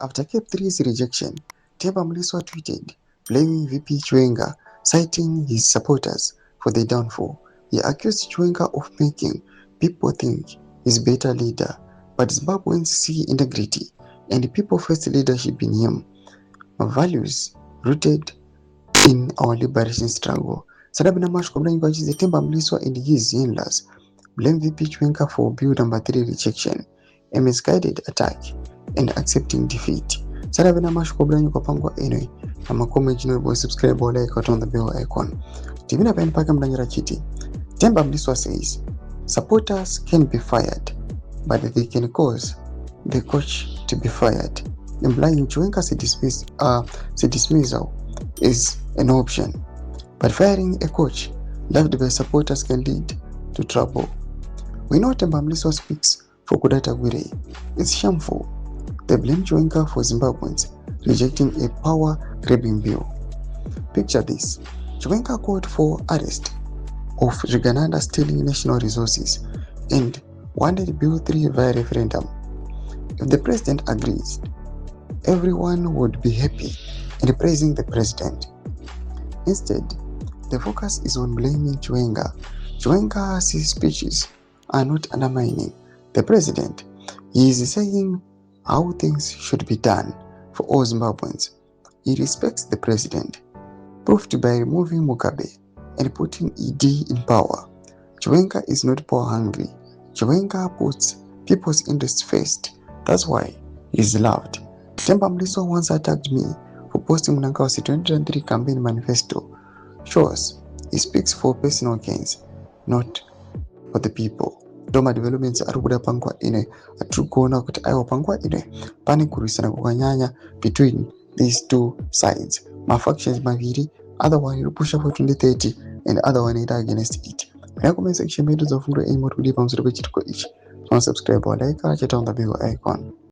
After Cap3's rejection, Temba Mliswa tweeted, blaming VP Chwenga, citing his supporters for the downfall. He accused Chwenga of making people think he's a better leader, but Zimbabweans see integrity and people-first leadership in him, values rooted in our liberation struggle. Sadabina Mash Kobranyi the Temba Mliswa and his in-laws blame VP Chwenga for Bill number 3 rejection, a misguided attack, and accepting defeat. Sadabina Mash Kobranyi Kopangwa anyway. I'm a comment channel boy subscribe or like on the bell icon. Tivina pen paka mdanyira chiti. Temba Mliswa says supporters can be fired, but they can cause the coach to be fired, implying Chwenga's dismissal is an option. But firing a coach loved by supporters can lead to trouble. We know Temba Mliswa speaks for Kudata Gwire. It's shameful. They blame Chwenga for Zimbabweans rejecting a power-grabbing bill. Picture this. Chwenga called for arrest of Rigananda stealing national resources and wanted Bill 3 via referendum. If the president agrees, everyone would be happy and praising the president. Instead, the focus is on blaming Chwenga. Chwenga's speeches are not undermining the president. He is saying how things should be done for all Zimbabweans. He respects the president, proved by removing Mugabe and putting ED in power. Chwenga is not power hungry. Chwenga puts people's interests first. That's why he is loved. Temba Mliswa once attacked me for posting Mnangagwa's 2023 campaign manifesto. Shows he speaks for personal gains, not for the people. Doma developments are kuda pangwa ine atrikuona kuti aiwa pangwa ine pane kurwisana kwakanyanya between these two sides. Factions maviri, other one will push up for 2030 and other one is against it. Comment section medu za fundo aim kuti pamusoro pechitiko ichi. Subscribe or like, check on the bell icon.